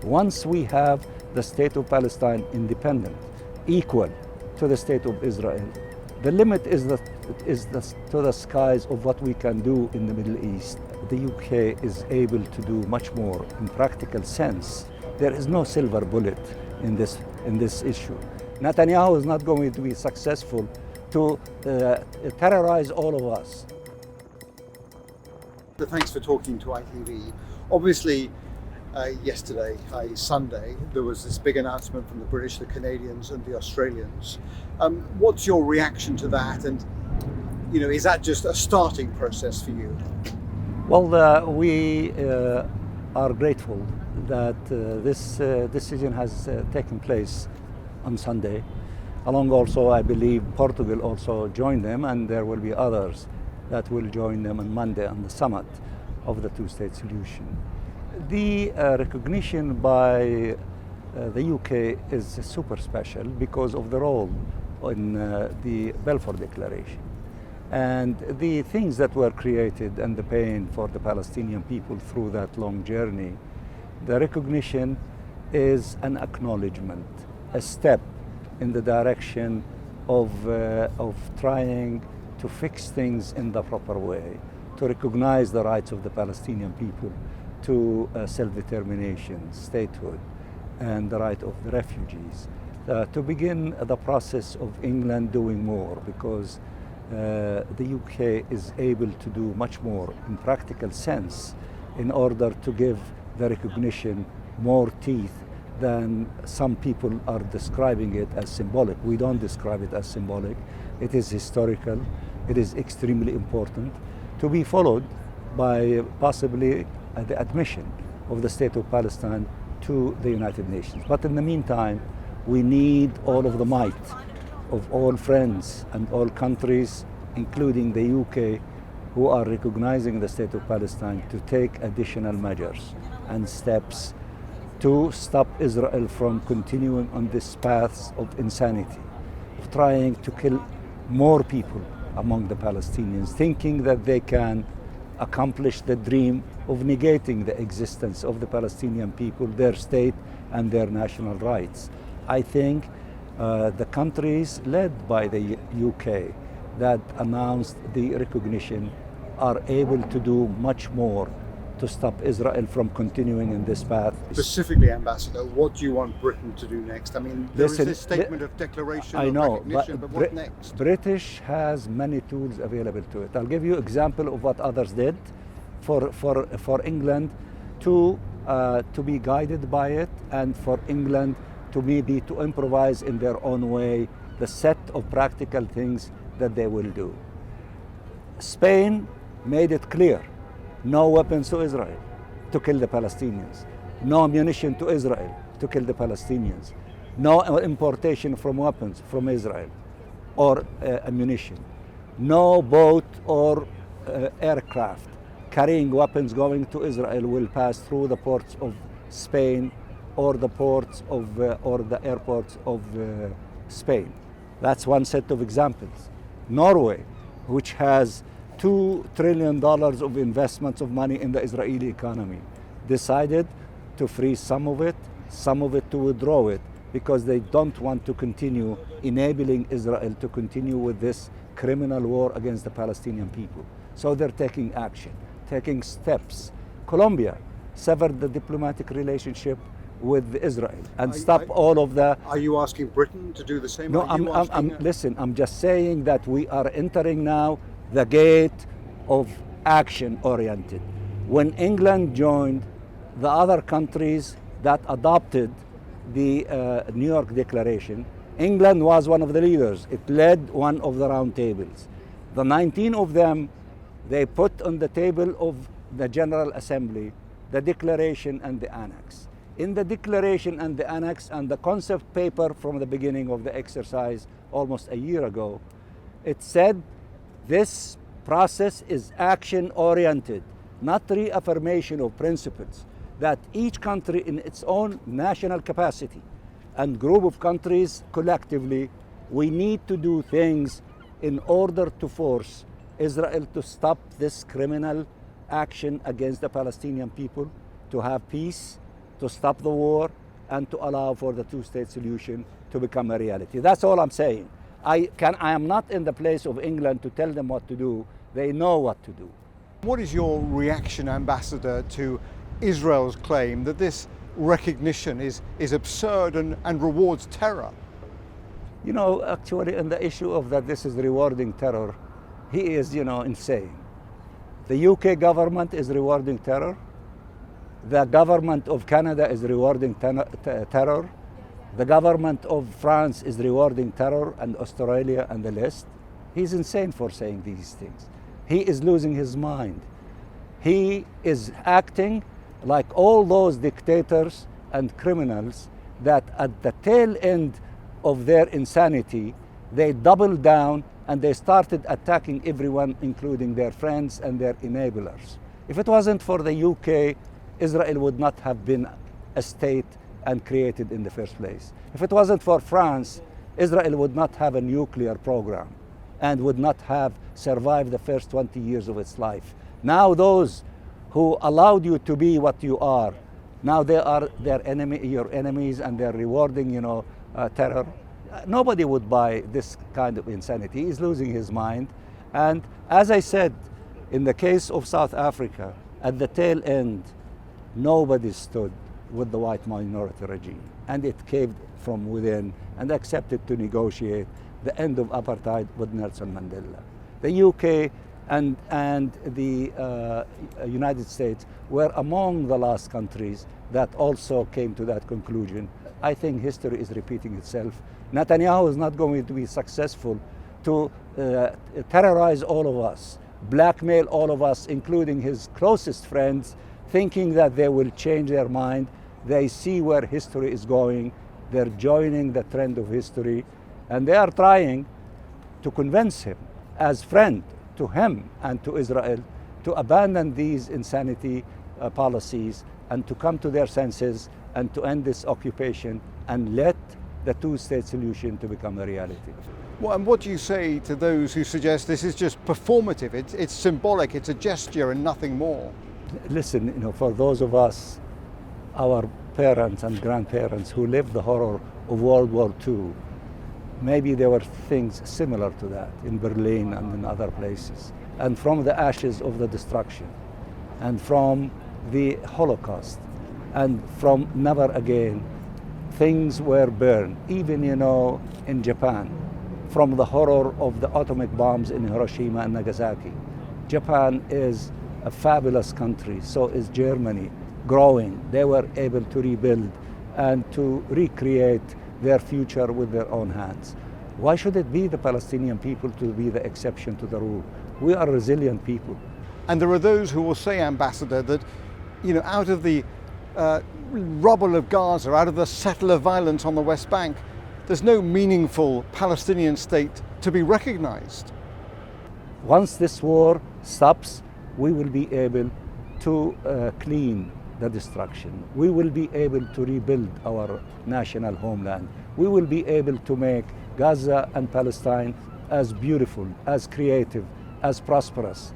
Once we have the State of Palestine independent, equal to the State of Israel, the limit is to the skies of what we can do in the Middle East. The UK is able to do much more in practical sense. There is no silver bullet in this issue. Netanyahu is not going to be successful to terrorize all of us. Thanks for talking to ITV. Obviously, yesterday, Sunday, there was this big announcement from the British, the Canadians and the Australians. What's your reaction to that? And, is that just a starting process for you? Well, we are grateful that this decision has taken place on Sunday. Along also, I believe Portugal also joined them, and there will be others that will join them on Monday on the summit of the two-state solution. The recognition by the UK is super special because of the role in the Balfour Declaration and the things that were created and the pain for the Palestinian people through that long journey. The recognition is an acknowledgement, a step in the direction of trying to fix things in the proper way, to recognize the rights of the Palestinian people to self-determination, statehood, and the right of the refugees. To begin the process of England doing more, because the UK is able to do much more in practical sense in order to give the recognition more teeth than some people are describing it as symbolic. We don't describe it as symbolic. It is historical. It is extremely important to be followed by possibly the admission of the State of Palestine to the United Nations. But in the meantime, we need all of the might of all friends and all countries, including the UK, who are recognizing the State of Palestine, to take additional measures and steps to stop Israel from continuing on this path of insanity, of trying to kill more people among the Palestinians, thinking that they can accomplish the dream of negating the existence of the Palestinian people, their state, and their national rights. I think the countries led by the UK that announced the recognition are able to do much more to stop Israel from continuing in this path. Specifically, Ambassador, what do you want Britain to do next? I mean, there is this statement of declaration of recognition, but what next? British has many tools available to it. I'll give you an example of what others did for England to be guided by it, and for England to maybe to improvise in their own way the set of practical things that they will do. Spain made it clear: no weapons to Israel to kill the Palestinians. No ammunition to Israel to kill the Palestinians. No importation from weapons from Israel or ammunition. No boat or aircraft carrying weapons going to Israel will pass through the ports of Spain or the ports of or the airports of Spain. That's one set of examples. Norway, which has $2 trillion of investments of money in the Israeli economy, decided to freeze some of it to withdraw it, because they don't want to continue enabling Israel to continue with this criminal war against the Palestinian people. So they're taking action, taking steps. Colombia severed the diplomatic relationship with Israel and stop all of the... Are you asking Britain to do the same? No, listen, I'm just saying that we are entering now the gate of action-oriented. When England joined the other countries that adopted the New York Declaration, England was one of the leaders. It led one of the round tables. The 19 of them, they put on the table of the General Assembly the Declaration and the Annex. In the Declaration and the Annex and the concept paper from the beginning of the exercise almost a year ago, it said this process is action-oriented, not reaffirmation of principles, that each country in its own national capacity and group of countries collectively, we need to do things in order to force Israel to stop this criminal action against the Palestinian people, to have peace, to stop the war and to allow for the two-state solution to become a reality. That's all I'm saying. I am not in the place of England to tell them what to do. They know what to do. What is your reaction, Ambassador, to Israel's claim that this recognition is absurd and rewards terror? You know, actually, in the issue of that this is rewarding terror, he is, insane. The UK government is rewarding terror. The government of Canada is rewarding terror. The government of France is rewarding terror, and Australia and the list. He's insane for saying these things. He is losing his mind. He is acting like all those dictators and criminals that at the tail end of their insanity, they doubled down and they started attacking everyone, including their friends and their enablers. If it wasn't for the UK, Israel would not have been a state and created in the first place. If it wasn't for France, Israel would not have a nuclear program and would not have survived the first 20 years of its life. Now those who allowed you to be what you are, now they are your enemies, and they're rewarding, terror. Nobody would buy this kind of insanity. He's losing his mind. And as I said, in the case of South Africa, at the tail end, nobody stood with the white minority regime, and it caved from within and accepted to negotiate the end of apartheid with Nelson Mandela. The UK and the United States were among the last countries that also came to that conclusion. I think history is repeating itself. Netanyahu is not going to be successful to terrorize all of us, blackmail all of us, including his closest friends, thinking that they will change their mind. They see where history is going. They're joining the trend of history, and they are trying to convince him, as friend to him and to Israel, to abandon these insanity policies and to come to their senses and to end this occupation and let the two-state solution to become a reality. Well, and what do you say to those who suggest this is just performative? It's symbolic, it's a gesture and nothing more? Listen, for those of us, our parents and grandparents who lived the horror of World War II, maybe there were things similar to that in Berlin and in other places. And from the ashes of the destruction, and from the Holocaust, and from never again, things were burned. Even, in Japan, from the horror of the atomic bombs in Hiroshima and Nagasaki. Japan is a fabulous country, so is Germany, growing. They were able to rebuild and to recreate their future with their own hands. Why should it be the Palestinian people to be the exception to the rule? We are resilient people. And there are those who will say, Ambassador, that out of the rubble of Gaza, out of the settler violence on the West Bank, there's no meaningful Palestinian state to be recognized. Once this war stops, we will be able to clean the destruction. We will be able to rebuild our national homeland. We will be able to make Gaza and Palestine as beautiful, as creative, as prosperous.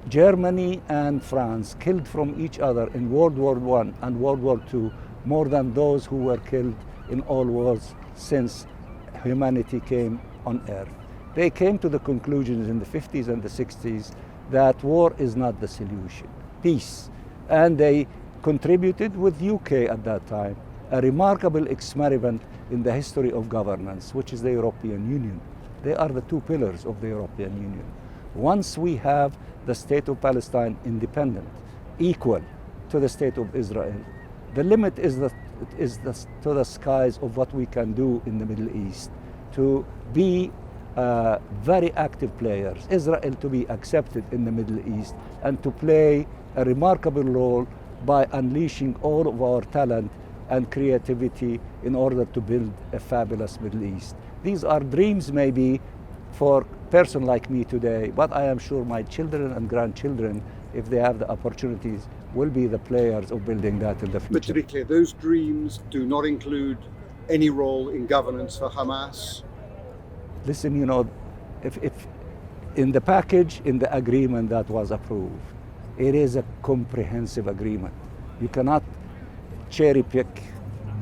Germany and France killed from each other in World War I and World War II more than those who were killed in all wars since humanity came on earth. They came to the conclusions in the 50s and the 60s that war is not the solution, peace. And they contributed with UK at that time, a remarkable experiment in the history of governance, which is the European Union. They are the two pillars of the European Union. Once we have the State of Palestine independent, equal to the State of Israel, the limit is to the skies of what we can do in the Middle East, to be very active players, Israel to be accepted in the Middle East, and to play a remarkable role by unleashing all of our talent and creativity in order to build a fabulous Middle East. These are dreams maybe for a person like me today, but I am sure my children and grandchildren, if they have the opportunities, will be the players of building that in the future. But to be clear, those dreams do not include any role in governance for Hamas? Listen, if in the package, in the agreement that was approved, it is a comprehensive agreement. You cannot cherry pick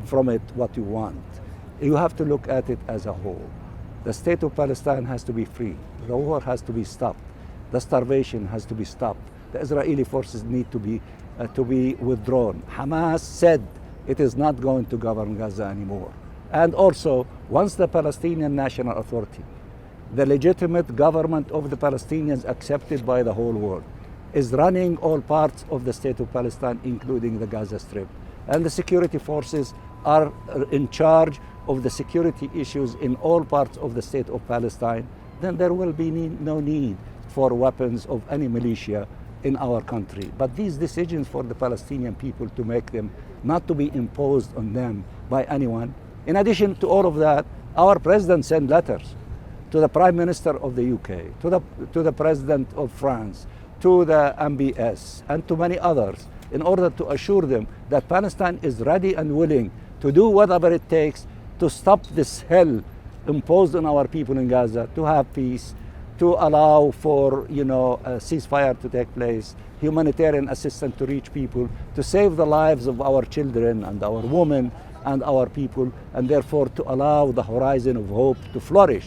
from it what you want. You have to look at it as a whole. The state of Palestine has to be free. The war has to be stopped. The starvation has to be stopped. The Israeli forces need to be withdrawn. Hamas said it is not going to govern Gaza anymore. And also, once the Palestinian National Authority, the legitimate government of the Palestinians accepted by the whole world, is running all parts of the state of Palestine, including the Gaza Strip, and the security forces are in charge of the security issues in all parts of the state of Palestine, then there will be no need for weapons of any militia in our country. But these decisions for the Palestinian people to make them, not to be imposed on them by anyone. In addition to all of that, our president sent letters to the Prime Minister of the UK, to the President of France, to the MBS, and to many others, in order to assure them that Palestine is ready and willing to do whatever it takes to stop this hell imposed on our people in Gaza, to have peace, to allow for a ceasefire to take place, humanitarian assistance to reach people, to save the lives of our children and our women and our people, and therefore to allow the horizon of hope to flourish